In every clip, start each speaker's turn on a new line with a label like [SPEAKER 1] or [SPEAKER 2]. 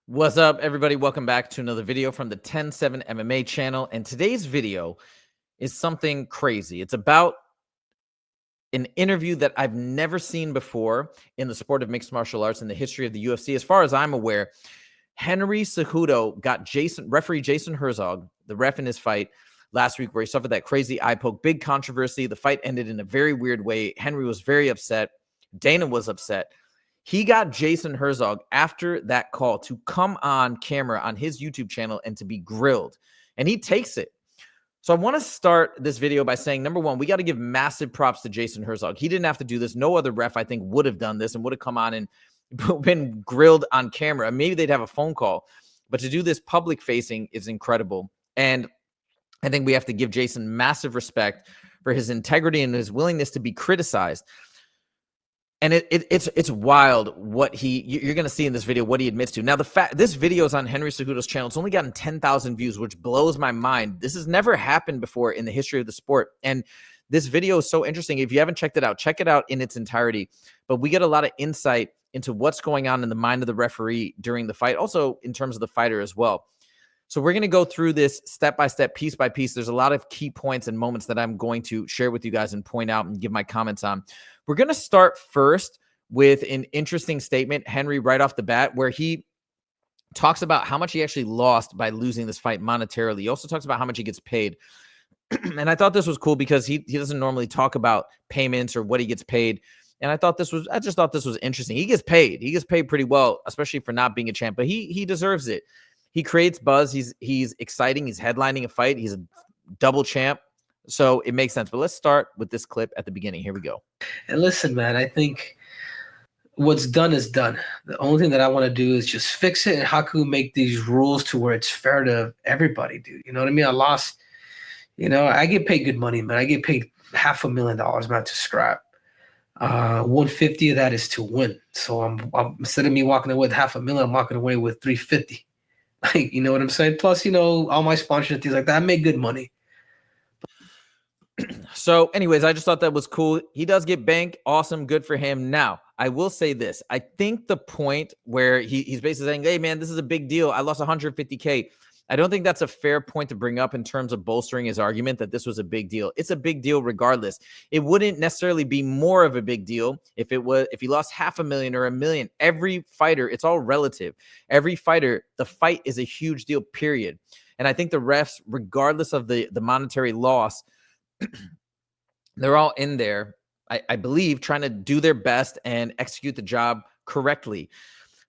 [SPEAKER 1] What's up, everybody? Welcome back to another video from the 10-7 MMA channel. And today's video is something crazy. It's about an interview that I've never seen before in the sport of mixed martial arts in the history of the UFC. As far as I'm aware, Henry Cejudo got referee Jason Herzog, the ref in his fight last week, where he suffered that crazy eye poke. Big controversy. The fight ended in a very weird way. Henry was very upset. Dana was upset. He got Jason Herzog after that call to come on camera on his YouTube channel and to be grilled. And he takes it. So I want to start this video by saying, number one, we got to give massive props to Jason Herzog. He didn't have to do this. No other ref, I think, would have done this and would have come on and been grilled on camera. Maybe they'd have a phone call. But to do this public facing is incredible. And I think we have to give Jason massive respect for his integrity and his willingness to be criticized. And it's wild what you're going to see in this video, what he admits to. Now, this video is on Henry Cejudo's channel. It's only gotten 10,000 views, which blows my mind. This has never happened before in the history of the sport. And this video is so interesting. If you haven't checked it out, check it out in its entirety. But we get a lot of insight into what's going on in the mind of the referee during the fight, also in terms of the fighter as well. So we're going to go through this step by step, piece by piece. There's a lot of key points and moments that I'm going to share with you guys and point out and give my comments on. We're going to start first with an interesting statement, Henry, right off the bat, where he talks about how much he actually lost by losing this fight monetarily. He also talks about how much he gets paid. And I thought this was cool because he doesn't normally talk about payments or what he gets paid. And I just thought this was interesting. He gets paid. He gets paid pretty well, especially for not being a champ, but he deserves it. He creates buzz. He's exciting. He's headlining a fight. He's a double champ. So it makes sense. But let's start with this clip at the beginning. Here we go.
[SPEAKER 2] And listen, man, I think what's done is done. The only thing that I want to do is just fix it. And how can we make these rules to where it's fair to everybody, dude? You know what I mean? I lost, I get paid good money, man. I get paid $500,000, man, to scrap. 150 of that is to win. So I'm instead of me walking away with $500,000, I'm walking away with 350. Like, you know what I'm saying? Plus, all my sponsors and things like that, I make good money.
[SPEAKER 1] So anyways, I just thought that was cool. He does get bank. Awesome. Good for him. Now, I will say this. I think the point where he's basically saying, hey, man, this is a big deal. I lost 150K. I don't think that's a fair point to bring up in terms of bolstering his argument that this was a big deal. It's a big deal regardless. It wouldn't necessarily be more of a big deal if he lost $500,000 or $1 million. Every fighter, it's all relative. Every fighter, the fight is a huge deal, period. And I think the refs, regardless of the monetary loss, they're all in there, I believe, trying to do their best and execute the job correctly.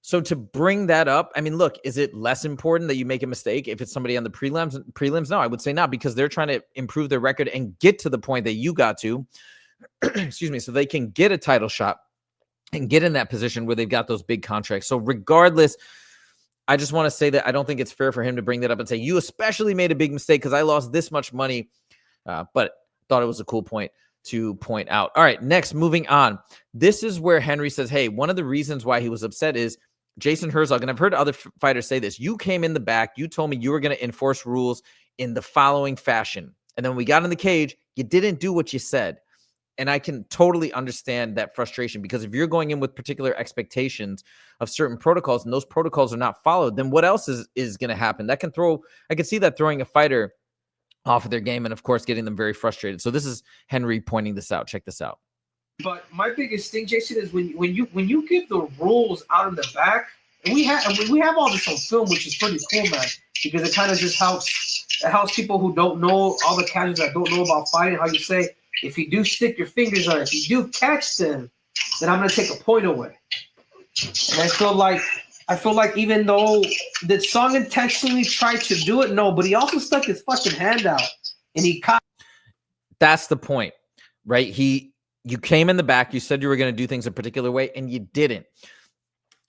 [SPEAKER 1] So to bring that up, I mean, look, is it less important that you make a mistake if it's somebody on the prelims? No, I would say not, because they're trying to improve their record and get to the point that you got to, excuse me, so they can get a title shot and get in that position where they've got those big contracts. So regardless, I just want to say that I don't think it's fair for him to bring that up and say, you especially made a big mistake because I lost this much money. But thought it was a cool point to point out. All right, next, moving on. This is where Henry says, hey, one of the reasons why he was upset is Jason Herzog, and I've heard other fighters say this, you came in the back, you told me you were going to enforce rules in the following fashion. And then when we got in the cage, you didn't do what you said. And I can totally understand that frustration, because if you're going in with particular expectations of certain protocols and those protocols are not followed, then what else is going to happen? I can see that throwing a fighter off of their game and, of course, getting them very frustrated. So this is Henry pointing this out. Check this out.
[SPEAKER 3] But my biggest thing, Jason, is when you give the rules out in the back, and we have all this on film, which is pretty cool, man, because it kind of just helps people who don't know, all the casuals that don't know about fighting, how you say, if you do stick your fingers on it, if you do catch them, then I'm going to take a point away. And I feel like even though the song intentionally tried to do it, no, but he also stuck his fucking hand out and he caught.
[SPEAKER 1] That's the point, right? You came in the back, you said you were going to do things a particular way, and you didn't.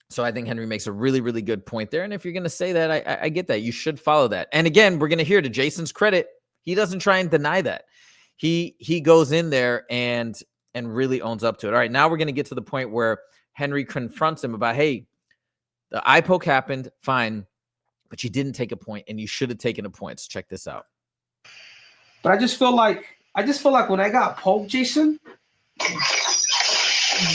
[SPEAKER 1] So I think Henry makes a really, really good point there. And if you're going to say that, I get that. You should follow that. And again, we're going to hear, to Jason's credit, he doesn't try and deny that. He goes in there and really owns up to it. All right, now we're going to get to the point where Henry confronts him about, hey, the eye poke happened, fine, but you didn't take a point, and you should have taken a point. So check this out.
[SPEAKER 3] But I just feel like when I got poked, Jason,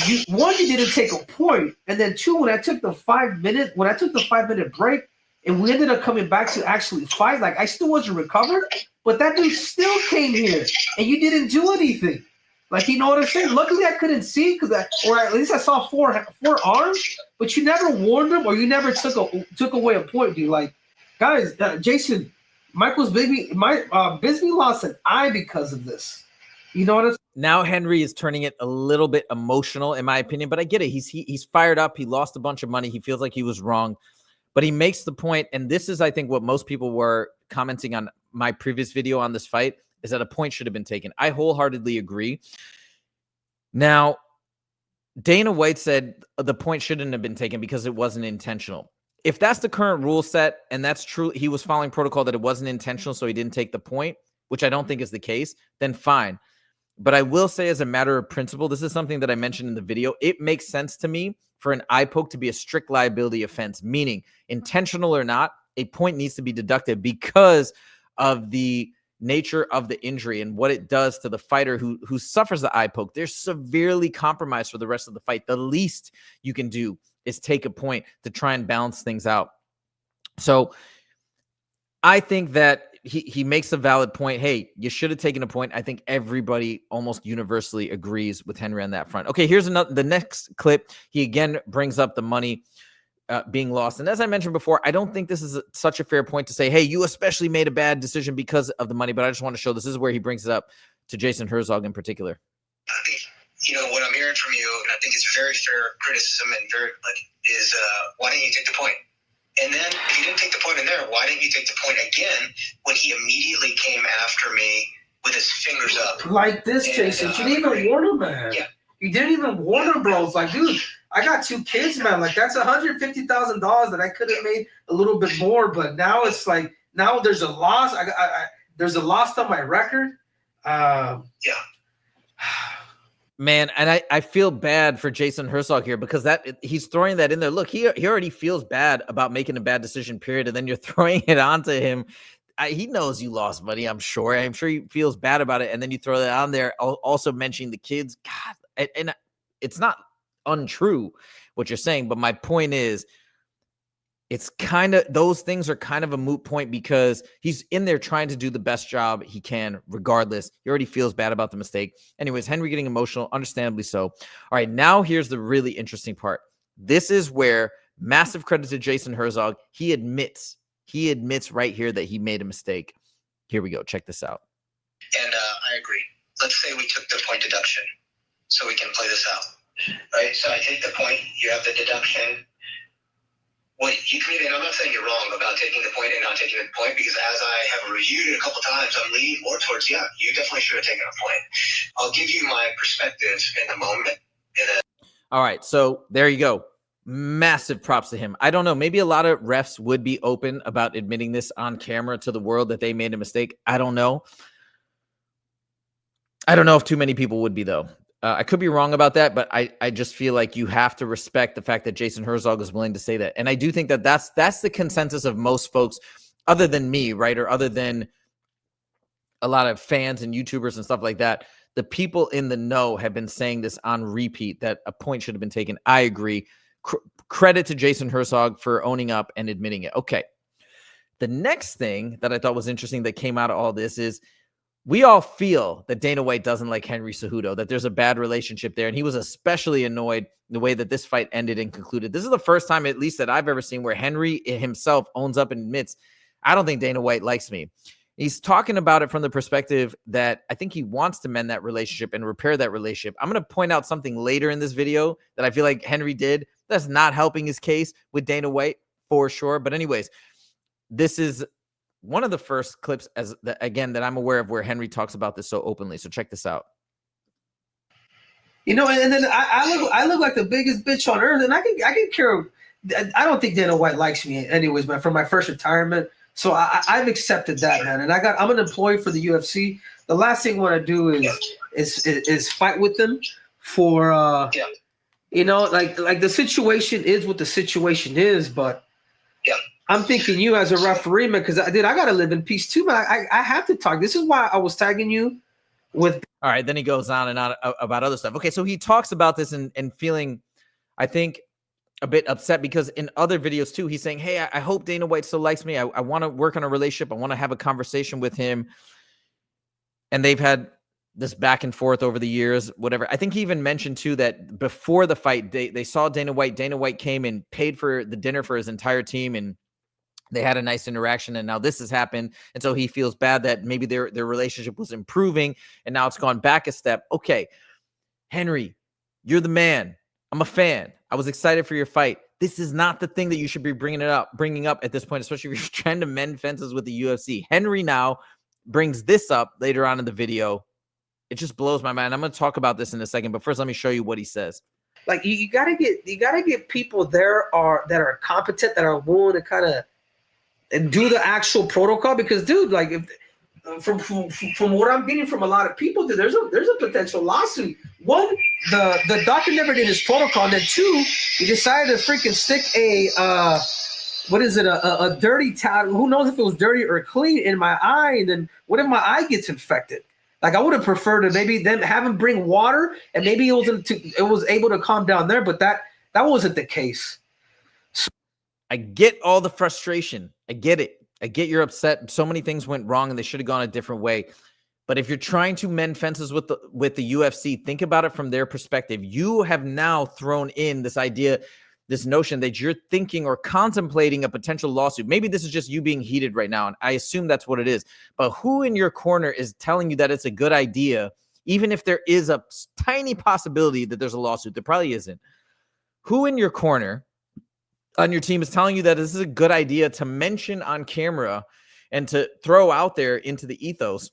[SPEAKER 3] you didn't take a point, and then two, when I took the 5-minute break, and we ended up coming back to actually fight, like I still wasn't recovered, but that dude still came here, and you didn't do anything. Like, you know what I'm saying? Luckily, I couldn't see or at least I saw four arms, but you never warned him, or you never took away a point, dude. Like, guys, Jason, Bisbee lost an eye because of this. You know what I'm saying?
[SPEAKER 1] Now Henry is turning it a little bit emotional, in my opinion, but I get it. He's fired up. He lost a bunch of money. He feels like he was wrong, but he makes the point, and this is, I think, what most people were commenting on my previous video on this fight, is that a point should have been taken. I wholeheartedly agree. Now, Dana White said the point shouldn't have been taken because it wasn't intentional. If that's the current rule set, and that's true, he was following protocol that it wasn't intentional, so he didn't take the point, which I don't think is the case, then fine. But I will say, as a matter of principle, this is something that I mentioned in the video. It makes sense to me for an eye poke to be a strict liability offense, meaning intentional or not, a point needs to be deducted because of the nature of the injury and what it does to the fighter who suffers the eye poke. They're severely compromised for the rest of the fight. The least you can do is take a point to try and balance things out. So I think that he makes a valid point. Hey, you should have taken a point. I think everybody almost universally agrees with Henry on that front. Okay, here's the next clip. He again brings up the money being lost. And as I mentioned before, I don't think this is such a fair point to say, hey, you especially made a bad decision because of the money. But I just want to show this is where he brings it up to Jason Herzog in particular.
[SPEAKER 4] I think, what I'm hearing from you, and I think it's very fair criticism and is why didn't you take the point? And then if you didn't take the point in there, why didn't you take the point again when he immediately came after me with his fingers up?
[SPEAKER 3] Like this, Jason. You didn't even warn him, man. Yeah. You didn't even warn him, bro. It's like, dude, I got 2 kids, man. Like, that's $150,000 that I could have made a little bit more. But now it's like, now there's a loss. There's a loss on my record.
[SPEAKER 4] Yeah.
[SPEAKER 1] Man, and I feel bad for Jason Herzog here because he's throwing that in there. Look, he already feels bad about making a bad decision, period. And then you're throwing it onto him. He knows you lost money, I'm sure. I'm sure he feels bad about it. And then you throw that on there, also mentioning the kids. God, and it's not untrue what you're saying, but my point is, it's kind of, those things are kind of a moot point because he's in there trying to do the best job he can regardless. He already feels bad about the mistake. Anyways, Henry getting emotional, understandably so. All right, now here's the really interesting part. This is where massive credit to Jason Herzog. He admits right here that he made a mistake. Here we go. Check this out.
[SPEAKER 4] And I agree. Let's say we took the point deduction so we can play this out, right? So I take the point, you have the deduction. Well, you committed, and I'm not saying you're wrong about taking the point and not taking the point, because as I have reviewed it a couple times, I'm leaning more towards, yeah, you definitely should have taken a point. I'll give you my perspective in a moment.
[SPEAKER 1] All right, so there you go. Massive props to him. I don't know. Maybe a lot of refs would be open about admitting this on camera to the world that they made a mistake. I don't know. I don't know if too many people would be, though. I could be wrong about that, but I just feel like you have to respect the fact that Jason Herzog is willing to say that. And I do think that that's the consensus of most folks other than me, right? Or other than a lot of fans and YouTubers and stuff like that. The people in the know have been saying this on repeat, that a point should have been taken. I agree. Credit to Jason Herzog for owning up and admitting it. Okay. The next thing that I thought was interesting that came out of all this is, we all feel that Dana White doesn't like Henry Cejudo, that there's a bad relationship there. And he was especially annoyed the way that this fight ended and concluded. This is the first time, at least that I've ever seen, where Henry himself owns up and admits, I don't think Dana White likes me. He's talking about it from the perspective that I think he wants to mend that relationship and repair that relationship. I'm going to point out something later in this video that I feel like Henry did that's not helping his case with Dana White for sure. But anyways, this is one of the first clips, again, that I'm aware of where Henry talks about this so openly. So check this out.
[SPEAKER 3] And then I look like the biggest bitch on earth, and I can care. I don't think Dana White likes me, anyways, man. From my first retirement, so I've accepted that, man. And I'm an employee for the UFC. The last thing I want to do is fight with them for like the situation is what the situation is, but
[SPEAKER 4] yeah.
[SPEAKER 3] I'm thinking you as a referee, man, because I got to live in peace too, man. I have to talk. This is why I was tagging you with
[SPEAKER 1] All right, then he goes on and on about other stuff. Okay, so he talks about this and feeling, I think, a bit upset because in other videos too, he's saying, hey, I hope Dana White still likes me. I want to work on a relationship. I want to have a conversation with him. And they've had this back and forth over the years, whatever. I think he even mentioned too that before the fight, they saw Dana White. Dana White came and paid for the dinner for his entire team, and they had a nice interaction. And now this has happened, and so he feels bad that maybe their relationship was improving, and now it's gone back a step. Okay, Henry, you're the man. I'm a fan. I was excited for your fight. This is not the thing that you should be bringing up at this point, especially if you're trying to mend fences with the UFC. Henry now brings this up later on in the video. It just blows my mind. I'm going to talk about this in a second, but first let me show you what he says.
[SPEAKER 3] like you gotta get people that are competent, that are willing to kind of do the actual protocol. Because, dude, like if from what I'm getting from a lot of people, dude, there's a potential lawsuit. One, the doctor never did his protocol, and then two, he decided to freaking stick a dirty towel, who knows if it was dirty or clean, in my eye, and then what if my eye gets infected? Like, I would have preferred to maybe then have him bring water, and maybe it was able to calm down there, but that wasn't the case.
[SPEAKER 1] I get all the frustration. I get it. I get you're upset. So many things went wrong and they should have gone a different way. But if you're trying to mend fences with the UFC, think about it from their perspective. You have now thrown in this idea, this notion that you're thinking or contemplating a potential lawsuit. Maybe this is just you being heated right now, and I assume that's what it is. But who in your corner is telling you that it's a good idea, even if there is a tiny possibility that there's a lawsuit? There probably isn't. Who in your corner on your team is telling you that this is a good idea to mention on camera and to throw out there into the ethos?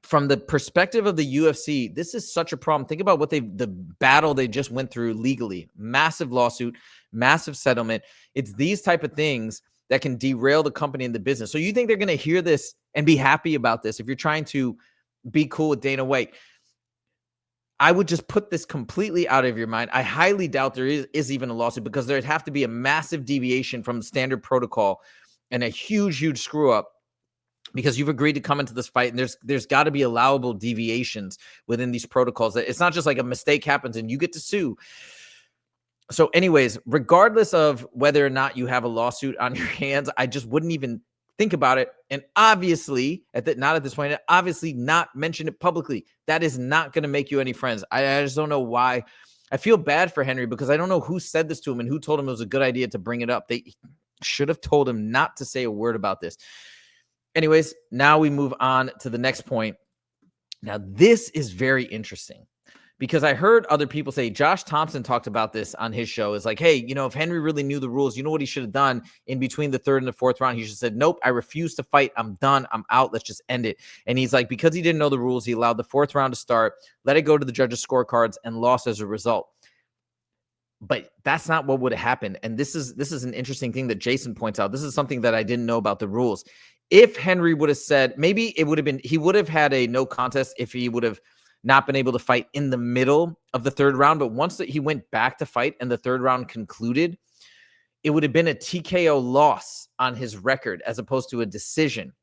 [SPEAKER 1] From the perspective of the UFC, this is such a problem. Think about what the battle they just went through legally. Massive lawsuit, massive settlement. It's these type of things that can derail the company and the business. So you think they're going to hear this and be happy about this if you're trying to be cool with Dana White? I would just put this completely out of your mind. I highly doubt there is even a lawsuit, because there'd have to be a massive deviation from standard protocol and a huge screw up, because you've agreed to come into this fight, and there's got to be allowable deviations within these protocols. It's not just like a mistake happens and you get to sue. So anyways, regardless of whether or not you have a lawsuit on your hands, I just wouldn't even think about it. And obviously, not at this point, obviously not mention it publicly. That is not going to make you any friends. I just don't know why. I feel bad for Henry, because I don't know who said this to him and who told him it was a good idea to bring it up. They should have told him not to say a word about this. Anyways, now we move on to the next point. Now, this is very interesting, because I heard other people say, Josh Thompson talked about this on his show. It's like, hey, if Henry really knew the rules, you know what he should have done in between the third and the fourth round? He should have said, nope, I refuse to fight. I'm done. I'm out. Let's just end it. And he's like, because he didn't know the rules, he allowed the fourth round to start, let it go to the judges' scorecards, and lost as a result. But that's not what would have happened. And this is an interesting thing that Jason points out. This is something that I didn't know about the rules. If Henry would have said, maybe it would have been, he would have had a no contest if he would have not been able to fight in the middle of the third round. But once that he went back to fight and the third round concluded, it would have been a TKO loss on his record as opposed to a decision.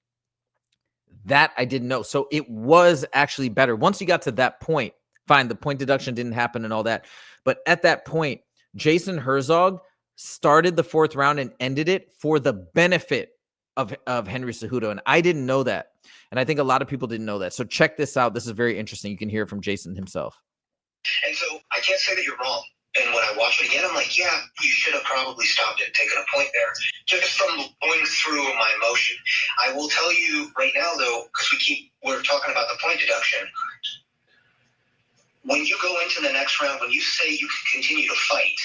[SPEAKER 1] That I didn't know. So it was actually better. Once you got to that point, fine, the point deduction didn't happen and all that. But at that point, Jason Herzog started the fourth round and ended it for the benefit of Henry Cejudo. And I didn't know that. And I think a lot of people didn't know that. So check this out. This is very interesting. You can hear it from Jason himself.
[SPEAKER 4] And so I can't say that you're wrong. And when I watch it again, I'm like, yeah, you should have probably stopped it and taken a point there. Just from going through my emotion. I will tell you right now, though, because we're talking about the point deduction. When you go into the next round, when you say you can continue to fight,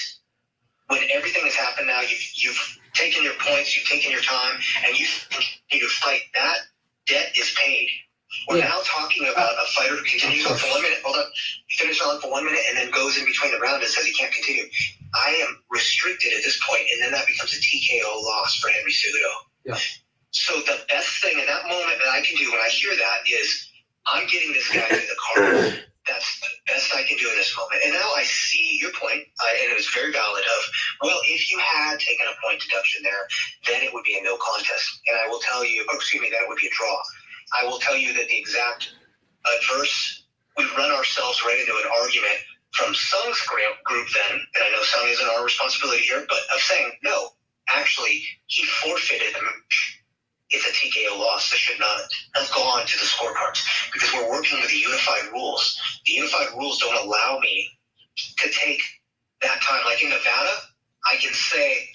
[SPEAKER 4] when everything has happened now, you've taken your points, you've taken your time, and you continue to fight, that debt is paid. We're now talking about a fighter who continues on for 1 minute. Hold on. Finishes on for 1 minute and then goes in between the round and says he can't continue. I am restricted at this point, and then that becomes a TKO loss for Henry Cejudo. Yeah. So the best thing in that moment that I can do when I hear that is I'm getting this guy to the card. That's the best I can do in this moment. And now I see your point, and it was very valid of, well, if you had taken a point deduction there, then it would be a no contest. And I will tell you, then it would be a draw. I will tell you that the exact adverse. We run ourselves right into an argument from Sung's group then, and I know Sung isn't our responsibility here, but of saying, no, actually, he forfeited the match. It's a TKO loss that should not have gone to the scorecards because we're working with the unified rules. The unified rules don't allow me to take that time. Like in Nevada, I can say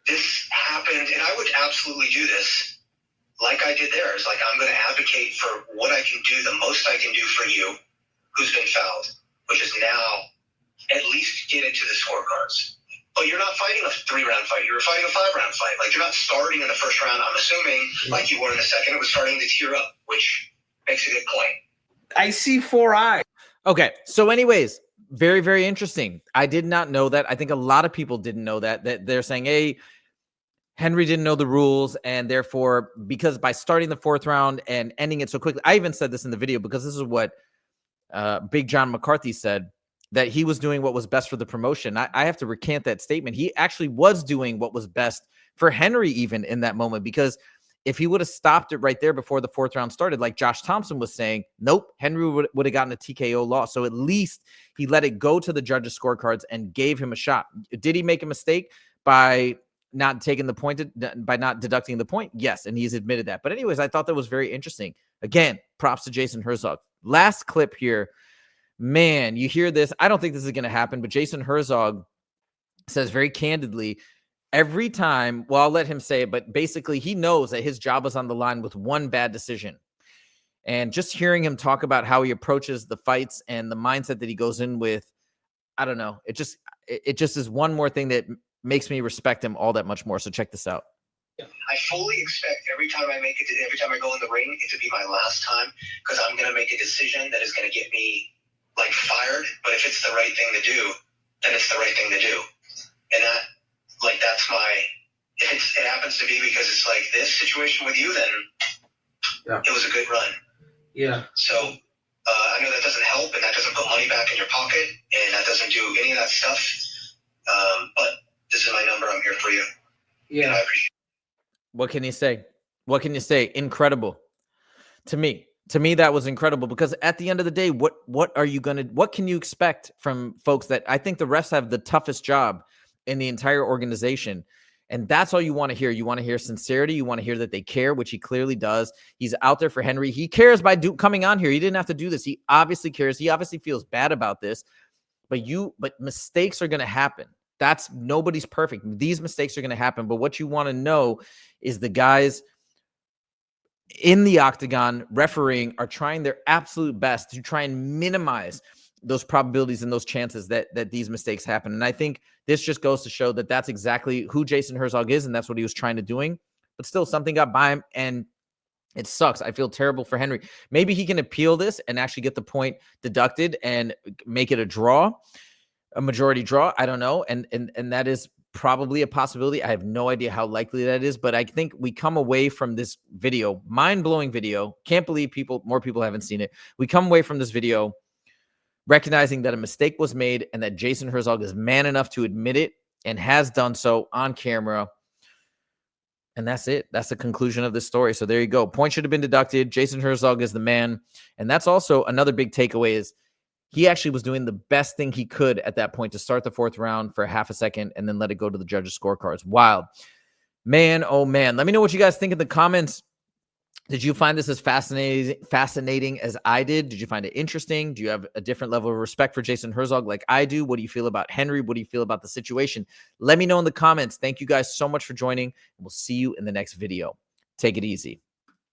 [SPEAKER 4] this happened, and I would absolutely do this like I did there. It's like I'm going to advocate for what I can do, the most I can do for you who's been fouled, which is now at least get it to the scorecards. But you're not fighting a 3-round fight. You're fighting a 5-round fight. Like, you're not starting in the first round. I'm assuming, like you were in the second, it was starting to tear up, which makes a good point.
[SPEAKER 2] I see 4 eyes.
[SPEAKER 1] Okay. So anyways, very, very interesting. I did not know that. I think a lot of people didn't know that they're saying, hey, Henry didn't know the rules. And therefore, because by starting the 4th round and ending it so quickly, I even said this in the video because this is what Big John McCarthy said, that he was doing what was best for the promotion. I have to recant that statement. He actually was doing what was best for Henry even in that moment, because if he would have stopped it right there before the 4th round started, like Josh Thompson was saying, nope, Henry would have gotten a TKO loss. So at least he let it go to the judges' scorecards and gave him a shot. Did he make a mistake by not taking the point, by not deducting the point? Yes, and he's admitted that. But anyways, I thought that was very interesting. Again, props to Jason Herzog. Last clip here. Man, you hear this. I don't think this is going to happen, but Jason Herzog says very candidly, every time, well, I'll let him say it, but basically he knows that his job is on the line with one bad decision. And just hearing him talk about how he approaches the fights and the mindset that he goes in with, I don't know. It just is one more thing that makes me respect him all that much more. So check this out.
[SPEAKER 4] I fully expect every time I go in the ring, it to be my last time, because I'm going to make a decision that is going to get me like fired. But if it's the right thing to do, then it's the right thing to do. And that's my, if it happens to be because it's like this situation with you, then it was a good run.
[SPEAKER 2] Yeah.
[SPEAKER 4] So I know that doesn't help, and that doesn't put money back in your pocket, and that doesn't do any of that stuff. But this is my number. I'm here for you.
[SPEAKER 2] Yeah.
[SPEAKER 4] And I appreciate it.
[SPEAKER 1] What can you say? What can you say? Incredible. To me, that was incredible, because at the end of the day, what can you expect from folks that I think the refs have the toughest job in the entire organization? And that's all you want to hear. You want to hear sincerity. You want to hear that they care, which he clearly does. He's out there for Henry. He cares by coming on here. He didn't have to do this. He obviously cares. He obviously feels bad about this, but mistakes are going to happen. Nobody's perfect. These mistakes are going to happen. But what you want to know is the guys in the octagon refereeing are trying their absolute best to try and minimize those probabilities and those chances that these mistakes happen. And I think this just goes to show that that's exactly who Jason Herzog is, and that's what he was trying to doing. But still, something got by him, and it sucks. I feel terrible for Henry. Maybe he can appeal this and actually get the point deducted and make it a majority draw. I don't know. And that is probably a possibility. I have no idea how likely that is, but I think we come away from this video, mind-blowing video. Can't believe more people haven't seen it. We come away from this video recognizing that a mistake was made and that Jason Herzog is man enough to admit it and has done so on camera. And that's it. That's the conclusion of this story. So there you go. Point should have been deducted. Jason Herzog is the man. And that's also another big takeaway is he actually was doing the best thing he could at that point to start the 4th round for half a second and then let it go to the judges' scorecards. Wild. Man, oh man. Let me know what you guys think in the comments. Did you find this as fascinating as I did? Did you find it interesting? Do you have a different level of respect for Jason Herzog like I do? What do you feel about Henry? What do you feel about the situation? Let me know in the comments. Thank you guys so much for joining. We'll see you in the next video. Take it easy.